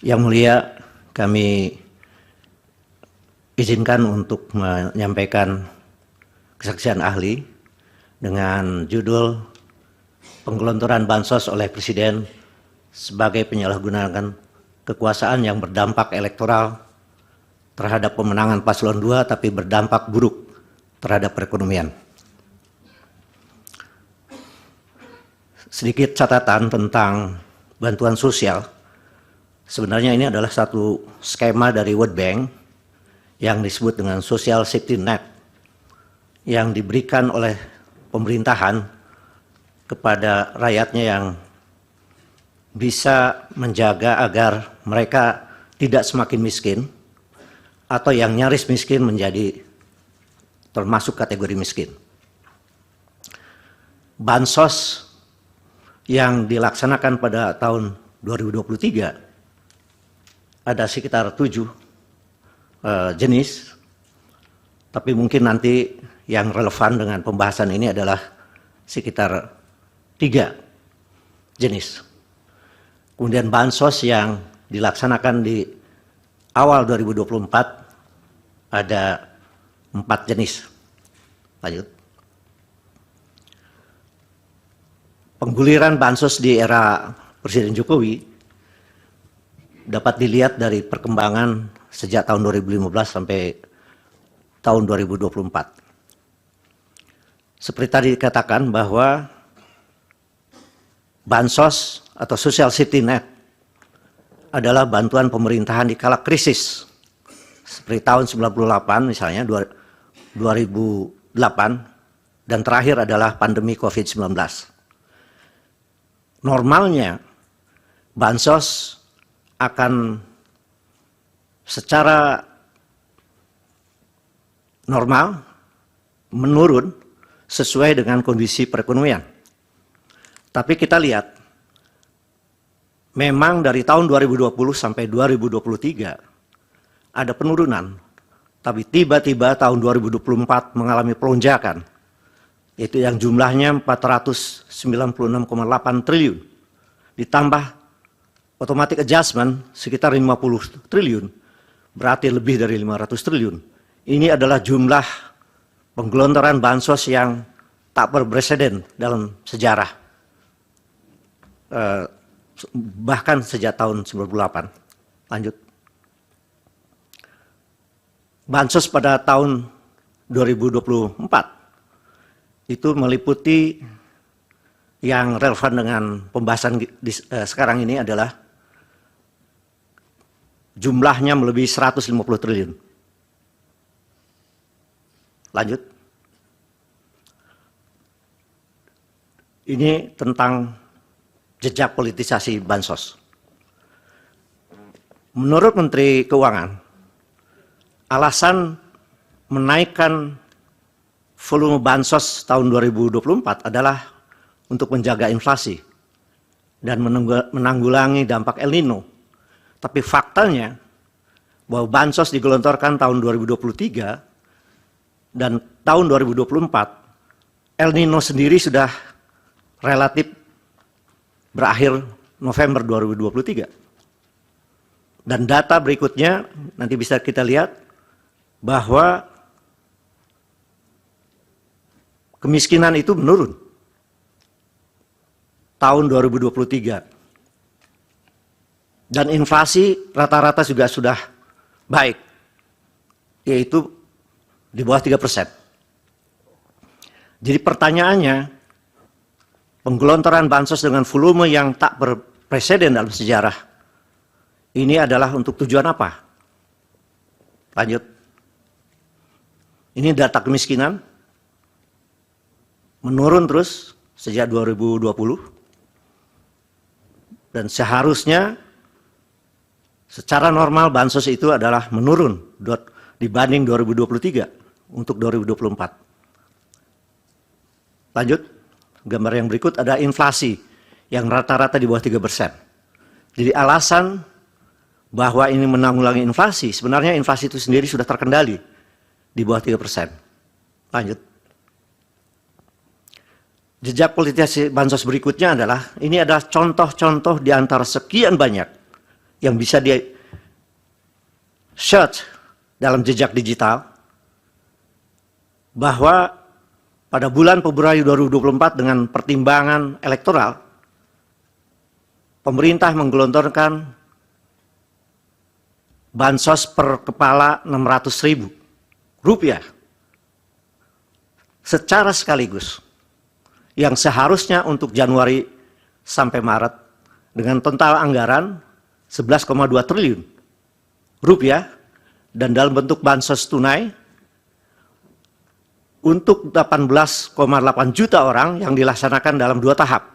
Yang mulia, kami izinkan untuk menyampaikan kesaksian ahli dengan judul penggelontoran bansos oleh Presiden sebagai penyalahgunaan kekuasaan yang berdampak elektoral terhadap pemenangan paslon 2 tapi berdampak buruk terhadap perekonomian. Sedikit catatan tentang bantuan sosial. Sebenarnya ini adalah satu skema dari World Bank yang disebut dengan Social Safety Net yang diberikan oleh pemerintahan kepada rakyatnya yang bisa menjaga agar mereka tidak semakin miskin atau yang nyaris miskin menjadi termasuk kategori miskin. Bansos yang dilaksanakan pada tahun 2023 ada sekitar 7 jenis, tapi mungkin nanti yang relevan dengan pembahasan ini adalah sekitar 3 jenis. Kemudian bansos yang dilaksanakan di awal 2024 ada 4 jenis. Lanjut. Pengguliran bansos di era Presiden Jokowi dapat dilihat dari perkembangan sejak tahun 2015 sampai tahun 2024. Seperti tadi dikatakan bahwa bansos atau social safety net adalah bantuan pemerintahan di kala krisis. Seperti tahun 98 misalnya, 2008, dan terakhir adalah pandemi COVID-19. Normalnya bansos akan secara normal menurun sesuai dengan kondisi perekonomian. Tapi kita lihat, memang dari tahun 2020 sampai 2023 ada penurunan, tapi tiba-tiba tahun 2024 mengalami pelonjakan, yaitu yang jumlahnya 496,8 triliun, ditambah automatic adjustment sekitar 50 triliun, berarti lebih dari 500 triliun. Ini adalah jumlah penggelontoran bansos yang tak berpreseden dalam sejarah, bahkan sejak tahun 98. Lanjut. Bansos pada tahun 2024 itu meliputi yang relevan dengan pembahasan sekarang ini adalah jumlahnya melebihi 150 triliun. Lanjut. Ini tentang jejak politisasi bansos. Menurut Menteri Keuangan, alasan menaikkan volume bansos tahun 2024 adalah untuk menjaga inflasi dan menanggulangi dampak El Nino. Tapi faktanya bahwa bansos digelontorkan tahun 2023 dan tahun 2024, El Nino sendiri sudah relatif berakhir November 2023. Dan data berikutnya nanti bisa kita lihat bahwa kemiskinan itu menurun tahun 2023. Dan inflasi rata-rata juga sudah baik, yaitu di bawah 3%. Jadi pertanyaannya, penggelontoran bansos dengan volume yang tak berpreseden dalam sejarah, ini adalah untuk tujuan apa? Lanjut. Ini data kemiskinan, menurun terus sejak 2020, dan seharusnya secara normal bansos itu adalah menurun dibanding 2023 untuk 2024. Lanjut, gambar yang berikut ada inflasi yang rata-rata di bawah 3%. Jadi alasan bahwa ini menanggulangi inflasi, sebenarnya inflasi itu sendiri sudah terkendali di bawah 3%. Lanjut. Jejak politisasi bansos berikutnya adalah, ini adalah contoh-contoh di antara sekian banyak yang bisa di search dalam jejak digital bahwa pada bulan Februari 2024 dengan pertimbangan elektoral, pemerintah menggelontorkan bansos per kepala Rp600.000 secara sekaligus, yang seharusnya untuk Januari sampai Maret dengan total anggaran Rp11,2 triliun dan dalam bentuk bansos tunai untuk 18,8 juta orang yang dilaksanakan dalam 2 tahap,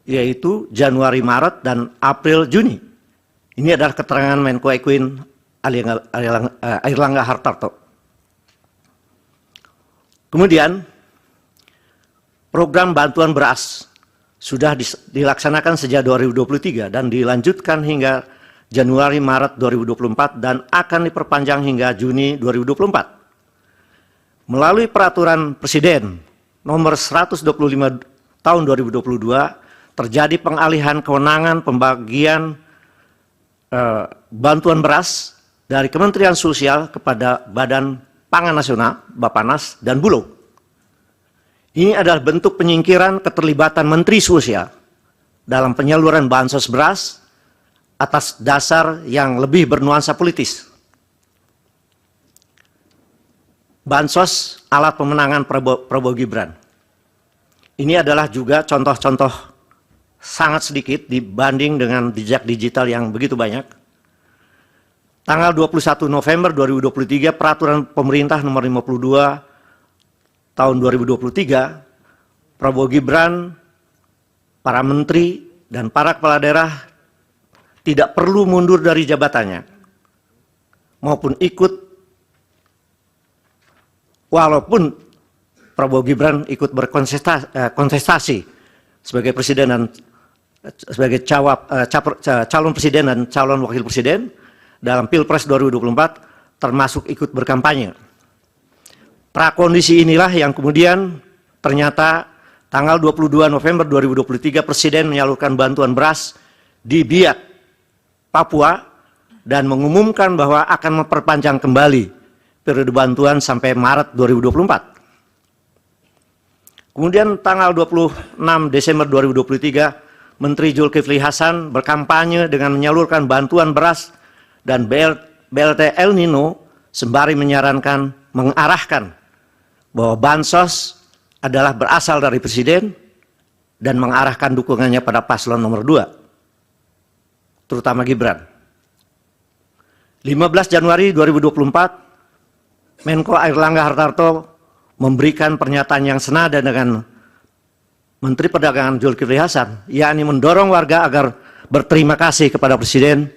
yaitu Januari, Maret, dan April, Juni. Ini adalah keterangan Menko Ekuin Airlangga Hartarto. Kemudian, program bantuan beras sudah dilaksanakan sejak 2023 dan dilanjutkan hingga Januari, Maret 2024 dan akan diperpanjang hingga Juni 2024. Melalui peraturan Presiden nomor 125 tahun 2022 terjadi pengalihan kewenangan pembagian bantuan beras dari Kementerian Sosial kepada Badan Pangan Nasional, Bappenas, dan Bulog. Ini adalah bentuk penyingkiran keterlibatan Menteri Sosial dalam penyaluran bansos beras atas dasar yang lebih bernuansa politis. Bansos alat pemenangan Prabowo Gibran. Ini adalah juga contoh-contoh sangat sedikit dibanding dengan jejak digital yang begitu banyak. Tanggal 21 November 2023, Peraturan Pemerintah Nomor 52 Tahun 2023, Prabowo Gibran, para menteri, dan para kepala daerah tidak perlu mundur dari jabatannya maupun ikut, walaupun Prabowo Gibran ikut berkontestasi sebagai presiden dan sebagai calon presiden dan calon wakil presiden dalam Pilpres 2024, termasuk ikut berkampanye. Prakondisi inilah yang kemudian ternyata tanggal 22 November 2023 Presiden menyalurkan bantuan beras di Biak, Papua, dan mengumumkan bahwa akan memperpanjang kembali periode bantuan sampai Maret 2024. Kemudian tanggal 26 Desember 2023, Menteri Zulkifli Hasan berkampanye dengan menyalurkan bantuan beras dan BLT El Nino sembari mengarahkan bahwa bansos adalah berasal dari Presiden dan mengarahkan dukungannya pada paslon nomor 2, terutama Gibran. 15 Januari 2024, Menko Airlangga Hartarto memberikan pernyataan yang senada dengan Menteri Perdagangan Zulkifli Hasan, yakni mendorong warga agar berterima kasih kepada Presiden.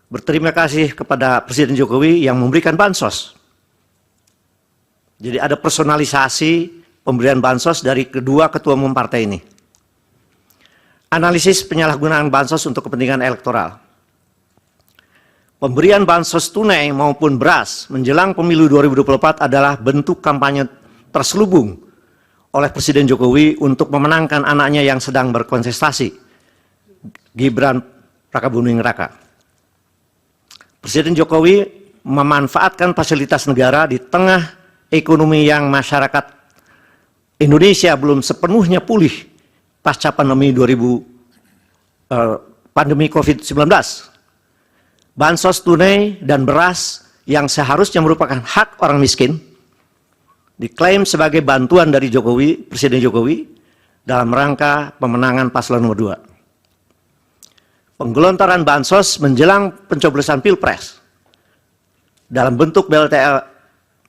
Berterima kasih kepada Presiden Jokowi yang memberikan bansos. Jadi ada personalisasi pemberian bansos dari kedua ketua umum partai ini. Analisis penyalahgunaan bansos untuk kepentingan elektoral. Pemberian bansos tunai maupun beras menjelang pemilu 2024 adalah bentuk kampanye terselubung oleh Presiden Jokowi untuk memenangkan anaknya yang sedang berkontestasi, Gibran Rakabuming Raka. Presiden Jokowi memanfaatkan fasilitas negara di tengah ekonomi yang masyarakat Indonesia belum sepenuhnya pulih pasca pandemi COVID-19. Bansos tunai dan beras yang seharusnya merupakan hak orang miskin diklaim sebagai bantuan dari Jokowi, Presiden Jokowi, dalam rangka pemenangan paslon nomor 2. Penggelontoran bansos menjelang pencoblosan Pilpres dalam bentuk BLT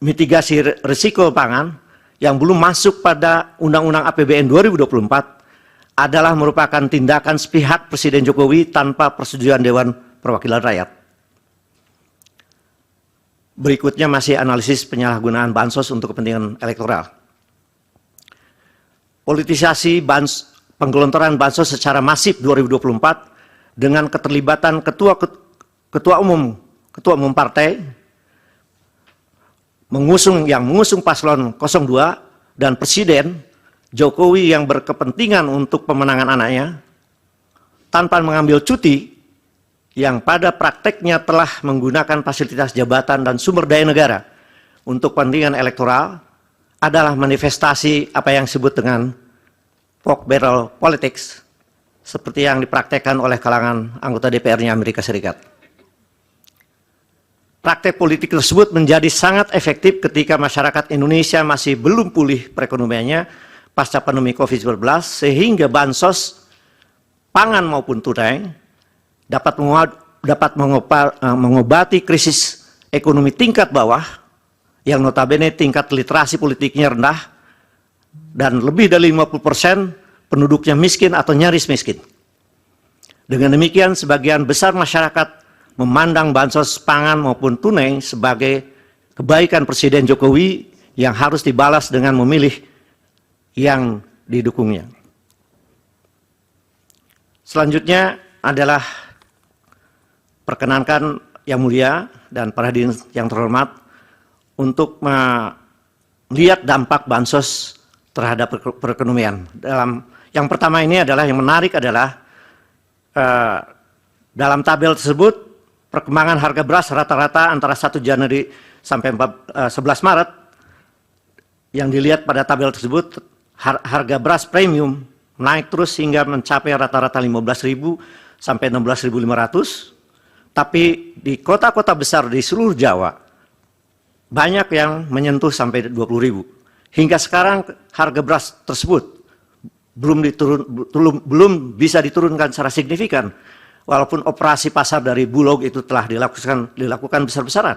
mitigasi risiko pangan yang belum masuk pada Undang-Undang APBN 2024 adalah merupakan tindakan sepihak Presiden Jokowi tanpa persetujuan Dewan Perwakilan Rakyat. Berikutnya masih analisis penyalahgunaan bansos untuk kepentingan elektoral. Politisasi penggelontoran bansos secara masif 2024 dengan keterlibatan ketua umum partai mengusung paslon 02 dan Presiden Jokowi yang berkepentingan untuk pemenangan anaknya tanpa mengambil cuti yang pada prakteknya telah menggunakan fasilitas jabatan dan sumber daya negara untuk kepentingan elektoral adalah manifestasi apa yang disebut dengan pork barrel politics, seperti yang dipraktekkan oleh kalangan anggota DPR-nya Amerika Serikat. Praktek politik tersebut menjadi sangat efektif ketika masyarakat Indonesia masih belum pulih perekonomiannya pasca pandemi COVID-19, sehingga bansos pangan maupun tunai dapat mengobati krisis ekonomi tingkat bawah yang notabene tingkat literasi politiknya rendah dan lebih dari 50% penduduknya miskin atau nyaris miskin. Dengan demikian, sebagian besar masyarakat memandang bansos pangan maupun tunai sebagai kebaikan Presiden Jokowi yang harus dibalas dengan memilih yang didukungnya. Selanjutnya adalah perkenankan yang mulia dan para hadirin yang terhormat untuk melihat dampak bansos terhadap perekonomian. Yang pertama ini adalah yang menarik adalah dalam tabel tersebut perkembangan harga beras rata-rata antara 1 Januari sampai 11 Maret. Yang dilihat pada tabel tersebut, harga beras premium naik terus hingga mencapai rata-rata 15.000 sampai 16.500. Tapi di kota-kota besar di seluruh Jawa banyak yang menyentuh sampai 20.000. Hingga sekarang harga beras tersebut belum bisa diturunkan secara signifikan, walaupun operasi pasar dari Bulog itu telah dilakukan besar-besaran.